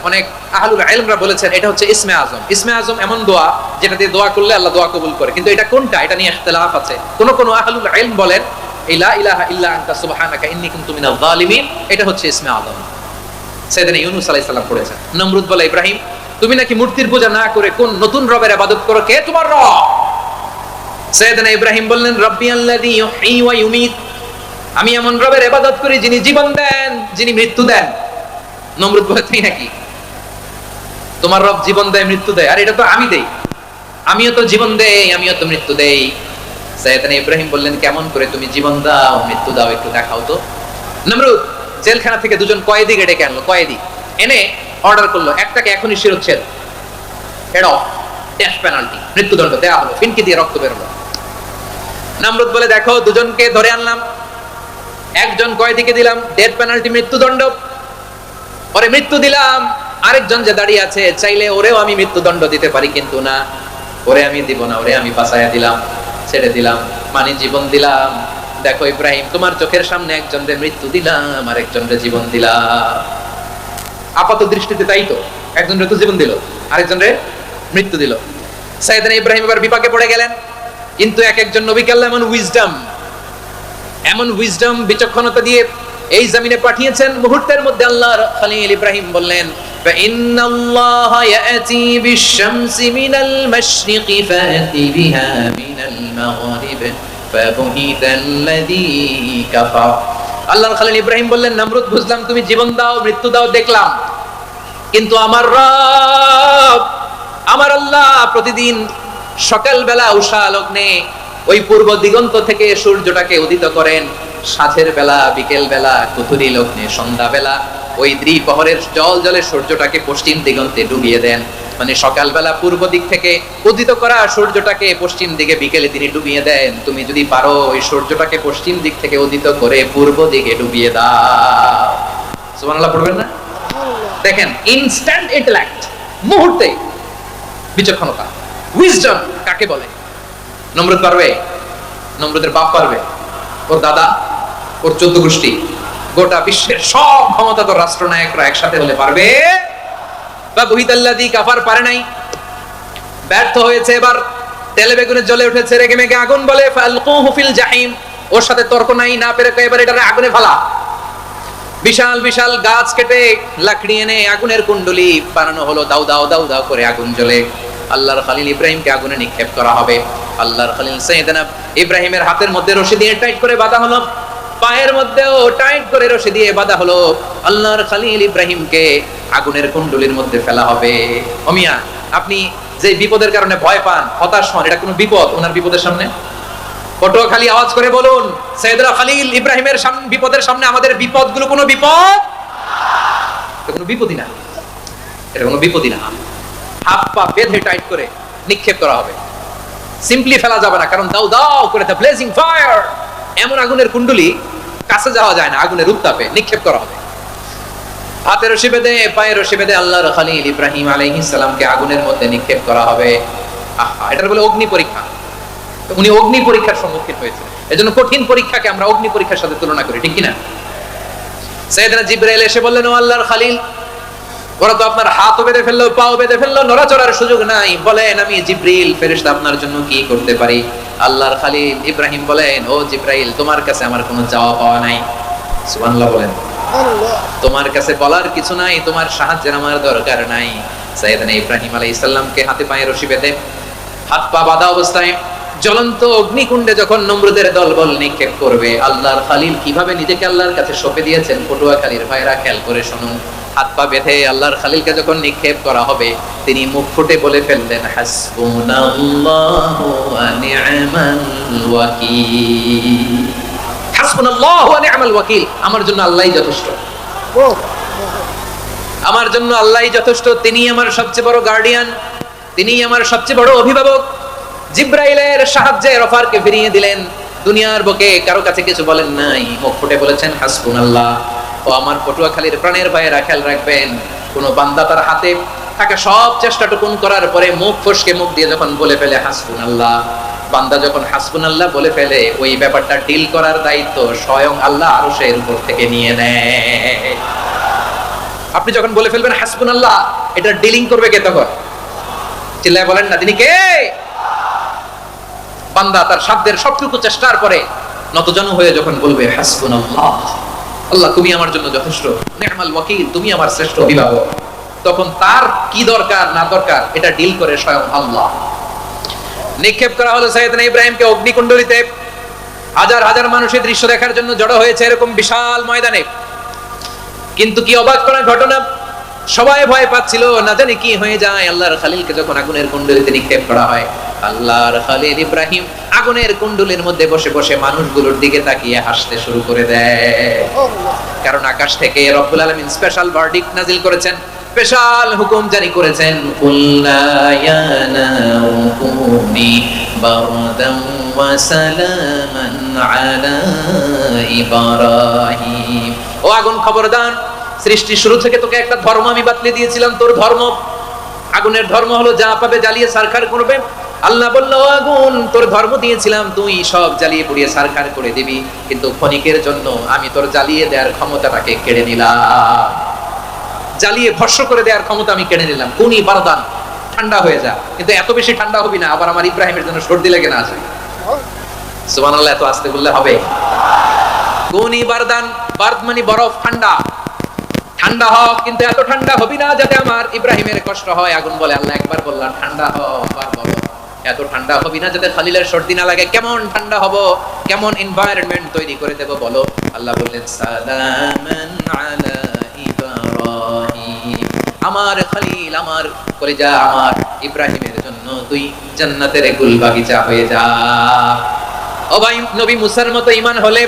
অনেক আহলুল ইলমরা বলেছেন এটা হচ্ছে ইসমে আজম। ইসমে আজম এমন দোয়া যেটা দিয়ে দোয়া করলে আল্লাহ দোয়া কবুল করে, কিন্তু এটা কোনটা এটা নিয়ে ইখতিলাফ আছে। কোন আহলুল ইলম বলেন এই লা ইলাহা ইল্লা আনতা সুবহানাকা ইন্নী কুনতু মিনাজ জালিমিন এটা হচ্ছে ইসমে আজম। সাইয়েদনা ইউনূস আলাইহিস সালাম পড়েছেন। নমরুদ বলে ইব্রাহিম তুমি নাকি মূর্তির পূজা না করে কোন নতুন রবের ইবাদত করো, কে তোমার রব? সাইয়েদনা ইব্রাহিম বললেন রব্বি আল্লাযী ইউহয়ী ওয়া ইউমীত, আমি এমন রবের ইবাদত করি যিনি জীবন দেন, যিনি মৃত্যু দেন। নমরুদ বলে তুই নাকি তোমার রব জীবন দেয় মৃত্যু দেয়? আর এটা তো আমি দেই, আমিও তো জীবন দেই, আমিও তো মৃত্যু দেই। সাইয়েদনা ইব্রাহিম বললেন কেমন করে তুমি জীবন দাও মৃত্যু দাও একটু দেখাও তো। নমরুদ জেলখানা থেকে দুজন কয়েদি ডেকে আনলো, কয়েদি এনে অর্ডার করলো একটাকে এখনই শিরোচ্ছেদ, হেড অফ, ডেথ পেনাল্টি, মৃত্যুদণ্ড দেয়া হলো, ফিনকি দিয়ে রক্ত বের হলো। নমরুদ বলে দেখো দুজনকে ধরে আনলাম, একজন কয়েদিকে দিলাম ডেথ পেনাল্টি মৃত্যুদণ্ড, পরে মৃত্যু দিলাম, আরেকজন যে দাঁড়িয়ে আছে চাইলে ওরেও আমি মৃত্যুদণ্ড দিতে পারি, কিন্তু না, ওরে আমি দিব না, ওরে আমি বাঁচাইয়া দিলাম, ছেড়ে দিলাম, মানে জীবন দিলাম। দেখো ইব্রাহিম তোমার চোখের সামনে একজনের মৃত্যু দিলাম আর একজনের জীবন দিলাম। আপাত দৃষ্টিতে তাই তো, একজনের তো জীবন দিল আরেকজনের মৃত্যু দিল। সাইয়েদনা ইব্রাহিম এবার বিপাকে পড়ে গেলেন, কিন্তু একজন নবীকে আল্লাহ এমন উইজডম বিচক্ষণতা দিয়ে এই জমিনে পাঠিয়েছেন, মুহূর্তের মধ্যে আল্লাহর খলিল ইব্রাহিম বললেন ফাইন্নাল্লাহা ইয়াতি বিশ-শামসি মিনাল মাশরিকি ফাতি বিহা মিনাল মাগরিব ফাবুহিতাল্লাযী কাফার। আল্লাহর খলিল ইব্রাহিম বললেন নমরুদ বুঝলাম তুমি জীবন দাও মৃত্যু দাও দেখলাম, কিন্তু আমার রব আমার আল্লাহ প্রতিদিন সকালবেলা উষা লগ্নে ওই পূর্ব দিগন্ত থেকে সূর্যটাকে উদিত করেন, সাঁঝের বেলা বিকেল বেলা কুতুরি লগ্নে সন্ধ্যা বেলা ওই দ্বিপ্রহরের জলে সূর্যটাকে পশ্চিম দিগন্তে ডুবিয়ে দেন। মানে সকালবেলা পূর্ব দিক থেকে উদিত করা সূর্যটাকে পশ্চিম দিকে বিকেলে তিনি ডুবিয়ে দেন। তুমি যদি পারো ওই সূর্যটাকে পশ্চিম দিক থেকে উদিত করে পূর্ব দিকে ডুবিয়ে দাও। সুবহানাল্লাহ পড়বেন না? দেখেন ইনস্ট্যান্ট ইন্টেলেক্ট, মুহূর্তে বিচক্ষণতা, উইজডম কাকে বলে? নমরুদ পারবে? নমরুদের বাপ পারবে, ওর দাদা, ওর 14 গোষ্ঠী, গোটা বিশ্বের সব ক্ষমতাধর রাষ্ট্রনায়করা একসাথে হলে পারবে? বা বুহিতাল্লাযী কাফার পারে নাই, ব্যর্থ হয়েছে। এবার তেলে বেগুনে জ্বলে উঠেছে, রেগে মেগে আগুন বলে ফালকুহু ফিল জাহিম, ওর সাথে তর্ক নাই, না পেরে এবার এটারে আগুনে ফেলা। বিশাল বিশাল গাছ কেটে লাকড়ি এনে আগুনের কুণ্ডলি বানানো হলো, দাউ দাউ দাউ দাউ করে আগুন জ্বলে। আল্লাহর খলিল ইব্রাহিমকে আগুনে নিক্ষেপ করা হবে। আল্লাহর খলিল সাইয়েদনা ইব্রাহিমের হাতের মধ্যে রশি দিয়ে টাইট করে বাঁধা হলো, পায়ের মধ্যেও টাইট করে রশি দিয়ে বাঁধা হলো। আল্লাহর খলিল ইব্রাহিমকে আগুনের কুণ্ডলির মধ্যে ফেলা হবে। ওমিয়া আপনি যে বিপদের কারণে ভয় পান, হতাশ হন, এটা কোনো বিপদ ওনার বিপদের সামনে? পটুয়াখালী আওয়াজ করে বলুন সাইয়েদনা খলিল ইব্রাহিমের সামনে বিপদের সামনে আমাদের বিপদগুলো কোনো বিপদ? এটা কোনো বিপদই না, এটা কোনো বিপদই না। হাত পা বেঁধে টাইট করে নিক্ষেপ করা হবে, সিম্পলি ফেলা যাবে না, কারণ দাও দাও করে দ্য ব্লেজিং ফায়ার, এমন আগুনের কুণ্ডলি কাছে যাওয়া যায় না, আগুনের উত্তাপে নিক্ষেপ করা হবে। হাতে রশি বেঁধে পায়ে রশি বেঁধে আল্লাহর খলিল ইব্রাহিম আলাইহিস সালামকে আগুনের মধ্যে নিক্ষেপ করা হবে। আহা, এটার বলে অগ্নি পরীক্ষা। উনি অগ্নি পরীক্ষার সম্মুখীন হয়েছেন, এজন্য কঠিন পরীক্ষাকে আমরা অগ্নি পরীক্ষার সাথে তুলনা করি, ঠিক কি না? সাইয়েদনা জিবরাইল এসে বললেন ও আল্লাহর খলিল, ওরা তো আপনার হাতও বেঁধে ফেললো, পাও বেঁধে ফেললো, নড়াচড়ার সুযোগ নাই, বলেন আমি জিবরিল ফেরেশতা আপনার জন্য কি করতে পারি? আল্লাহর খলিল ইব্রাহিম বলেন ও জিবরাইল তোমার কাছে আমার কোনো চাওয়া পাওয়া নাই। সুবহানাল্লাহ বলেন। তোমার কাছে বলার কিছু নাই, তোমার সাহায্যের আমার দরকার নাই। সাইয়েদনা ইব্রাহিম আলাইহিস সালামকে হাতে পায়ে রশি বেঁধে হাত পা বাঁধা অবস্থায় জ্বলন্ত অগ্নিকুণ্ডে যখন নমরুদের দলবল নিক্ষেপ করবে, আল্লাহর খলিল কিভাবে নিজেকে আল্লাহর কাছে সঁপে দিয়েছেন পটুয়াখালীর ভাইরা খেয়াল করে শুনুন। হাত পা বেঁধে আল্লাহর খলিলকে যখন নিক্ষেপ করা হবে, তিনি মুখ ফুটে বলে ফেললেন হাসবুনাল্লাহু ওয়া নি'মাল ওয়াকিল। হাসবুনাল্লাহু ওয়া নি'মাল ওয়াকিল, আমার জন্য আল্লাহই যথেষ্ট, আমার জন্য আল্লাহই যথেষ্ট, তিনি আমার সবচেয়ে বড় গার্ডিয়ান, তিনি আমার সবচেয়ে বড় অভিভাবক। জিবরাইলের সাহায্যে রফারকে ফিরিয়ে দিলেন, দুনিয়ার বুকে কারো কাছে কিছু বলেন নাই, মুখ ফুটে বলেছেন হাসবুনাল্লাহ। ও আমার পটুয়াখালীর প্রাণের ভাইয়েরা খেয়াল রাখবেন, কোন বান্দা তার হাতে থাকা সব চেষ্টাটুকুন করার পরে মুখ ফসকে মুখ দিয়ে যখন বলে ফেলে হাসবুনাল্লাহ, বান্দা যখন হাসবুনাল্লাহ বলে ফেলে, ওই ব্যাপারটা ডিল করার দায়িত্ব স্বয়ং আল্লাহ আরশের উপর থেকে নিয়ে নেয়। আপনি যখন বলে ফেলবেন হাসবুনাল্লাহ, এটা ডিলিং করবে কে তখন? চিল্লায় বলেন না, তিনি কে? বান্দা তার শব্দের সবটুকু চেষ্টার পরে নতজানু হয়ে যখন বলবে হাসবুনাল্লাহ, আল্লাহ তুমি আমার জন্য যথেষ্ট, নি'মাল ওয়াকিল, তুমি আমার শ্রেষ্ঠ অভিভাবক, তখন তার কি দরকার না দরকার এটা ডিল করে স্বয়ং আল্লাহ। নিক্ষেপ করা হলো সাইয়েদনা ইব্রাহিমকে অগ্নিকুণ্ডলিতে। হাজার হাজার মানুষের দৃশ্য দেখার জন্য জড়ো হয়েছে এরকম বিশাল ময়দানে। কিন্তু কি অবাক করা ঘটনা, সবাই ভয় পাচ্ছিল, না জানি কি হয়ে যায়। আল্লাহর খলিলকে যখন আগুনের কুণ্ডলিতে নিক্ষেপ করা হয়, আল্লাহর খলিল ইব্রাহিম আগুনের কুণ্ডলের মধ্যে বসে বসে মানুষগুলোর দিকে তাকিয়ে হাসতে শুরু করে দেয়। কারণ আকাশ থেকে রব্বুল আলামিন স্পেশাল ভার্ডিক্ট নাজিল করেছেন, স্পেশাল হুকুম জারি করেছেন, কুল্লা ইয়া নারু কুনি বারদান ওয়া সালামান আলা ইব্রাহিম। ও আগুন খবরদার, সৃষ্টির শুরু থেকে তোকে একটা ধর্ম আমি বাতলে দিয়েছিলাম, তোর ধর্ম আগুনের ধর্ম হলো যা পাবে জ্বালিয়ে সারখার করবে। আল্লাহ বলল, ও আগুন, তোর ধর্ম দিয়েছিলাম, তুই সব জ্বালিয়ে পুড়িয়ে সারখার করে দিবি, কিন্তু ক্ষণিকের জন্য আমি তোর জ্বালিয়ে দেওয়ার ক্ষমতাটাকে কেড়ে নিলাম, জ্বালিয়ে ভস্ম করে দেওয়ার ক্ষমতা আমি কেড়ে নিলাম। কুনি বারদান, ঠান্ডা হয়ে যা, কিন্তু এত বেশি ঠান্ডা হবি না আবার আমার ইব্রাহিমের জন্য সর্দি লেগে না আসে। সুবহানাল্লাহ, এত আস্তে বললে হবে? কুনি বারদান, বারদ মানে বরফ, ঠান্ডা, ঠান্ডা হ, কিন্তু এত ঠান্ডা হবি না যাতে আমার ইব্রাহিমের কষ্ট হয়। আগুন বলে, আল্লাহ একবার বললাম ঠান্ডা হ, আবার বলো এত ঠান্ডা হবি না যাতে খলিলের সর্দি না লাগে। কেমন ঠান্ডা হব, কেমন এনভায়রনমেন্ট তৈরি করে দেব বলো? আল্লাহ বললেন, সালামান আলা ইব্রাহিম, আমার খলিল, আমার কলিজা, আমার ইব্রাহিমের জন্য তুই জান্নাতের গুল বাগিচা হয়ে যা। ও ভাই, নবী মুসার মতো ঈমান হলে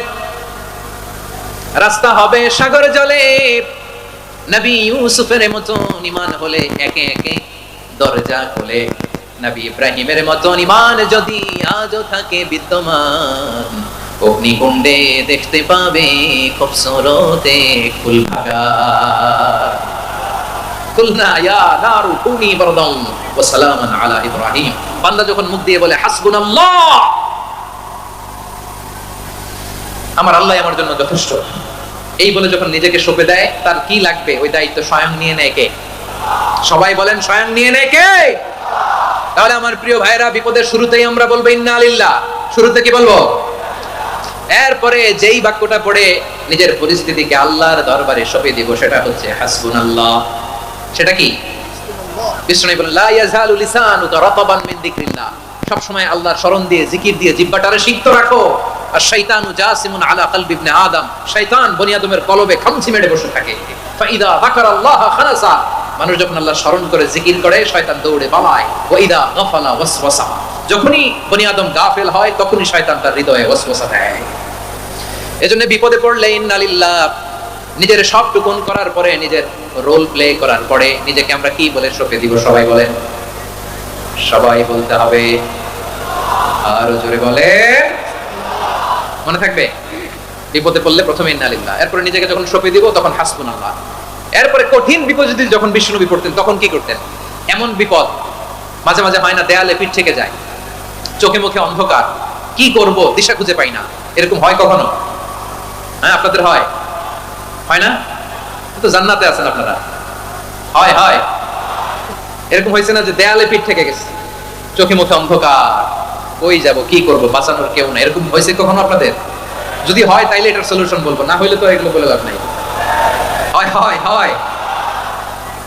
রাস্তা হবে সাগর জলে, নবী ইউসুফের মতো ঈমান হলে একে একে দরজা খোলে, নবী ইব্রাহিমের মতো ঈমান যদি আজও থাকে বিদ্যমান, অগ্নিকুণ্ডে দেখতে পাবে খুবসুরতে ফুলভাগা। কুলনা ইয়া নারু কুনি বারদান ওয়া সালামান আলা ইব্রাহিম। বান্দা যখন মুখ দিয়ে বলে হাসবুনাল্লাহ, আমার আল্লাহ আমার জন্য যথেষ্ট, এই বলে যখন নিজেকে সঁপে দেয়, তার কি লাগবে ওই দায়িত্ব স্বয়ং নিয়ে নেয় কে? সবাই বলেন, স্বয়ং নিয়ে নেয় কে? তাহলে আমার প্রিয় ভাইরা, বিপদের শুরুতেই আমরা বলবো ইন্না লিল্লাহ। শুরুতে কি বলবো? এরপরে যেই বাক্যটা পড়ে নিজের পরিস্থিতিকে আল্লাহর দরবারে সঁপে দিব, সেটা হচ্ছে হাসবুনাল্লাহ। সেটা কি? বিষ্ণু বলেন, লা ইয়াজালু লিসানুকা রাতাবান মিন যিকরিল্লাহ, সব সময় আল্লাহর স্মরণ দিয়ে, জিকির দিয়ে জিহ্বাটারে সিক্ত রাখো। আর শয়তানু জাসিমুন আলা কলবি ইবনে আদম, শয়তান বনি আদমের কলবে খামচি মেরে বসে থাকে। ফাইদা যাকারাল্লাহ খালাসা, মানুষ যখন আল্লাহর স্মরণ করে জিকির করে, শয়তান দৌড়ে পালায়। ওয়া ইদা গাফালা ওয়াসওয়াসা, যখনই বনি আদম গাফেল হয় তখনই শয়তান তার হৃদয়ে ওয়াসওয়াসা দেয়। এজন্য বিপদে পড়লে ইন্না লিল্লাহ, নিজের সব টুকুন করার পরে, নিজের রোল প্লে করার পরে নিজেকে আমরা কি বলে সঁপে দিব? সবাই বলেন, সবাই বলতে হবে, আরো জোরে বলে, মনে থাকবে? বিপদে পড়লে প্রথমে ইন্না লিল্লাহ, এরপরে নিজেকে যখন সঁপে দিব তখন হাসবুনাল্লাহ। এরপরে কঠিন বিপদ যদি যখন বিষ্ণুনবী পড়তেন তখন কি করতেন? এমন বিপদ মাঝে মাঝে হয় না, দেয়ালে পিঠ থেকে যায়, চোখে মুখে অন্ধকার, কি করব দিশা খুঁজে পাই না, এরকম হয় কখনো? হ্যাঁ, আপনাদের হয়? হয় না? তো জান্নাতে আছেন আপনারা। হয় হয়, এরকম হয়েছে না যে দেয়ালে পিঠ থেকে গেছে, চোখে মুখে অন্ধকার, কই যাব, কি করব, বাঁচানোর কেউ না, এরকম হয়েছে কখনো আপনাদের? যদি হয় তাইলে এটার সলিউশন বলবো, না হইলে তো এগুলো বলে লাভ নাই। হয় হয় হয়,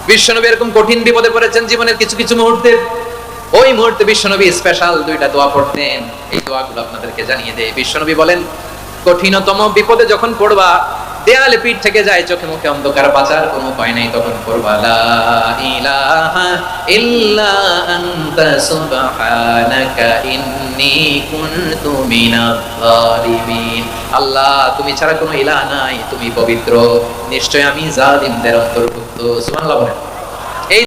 বিশ্বনবী এরকম কঠিন বিপদে পড়েছেন জীবনের কিছু কিছু মুহূর্তে। ওই মুহূর্তে বিশ্বনবী স্পেশাল দুইটা দোয়া পড়তেন, এই দোয়াগুলো আপনাদেরকে জানিয়ে দেয়। বিশ্বনবী বলেন, কঠিনতম বিপদে যখন পড়বা, দেয়ালে পিঠ থেকে যায়, চোখে মুখে অন্ধকার, বাঁচার কোনো উপায় নাই, তখন পড়বা লা ইলাহা ইল্লা আনতা সুবহানাকা ইন্নী কুনতু মিনাজ জালিমিন। আল্লাহ, তুমি ছাড়া কোনো ইলাহ নাই, তুমি পবিত্র, নিশ্চয় আমি জালিমদের অন্তর্ভুক্ত। সুবহানাল্লাহ বলেন।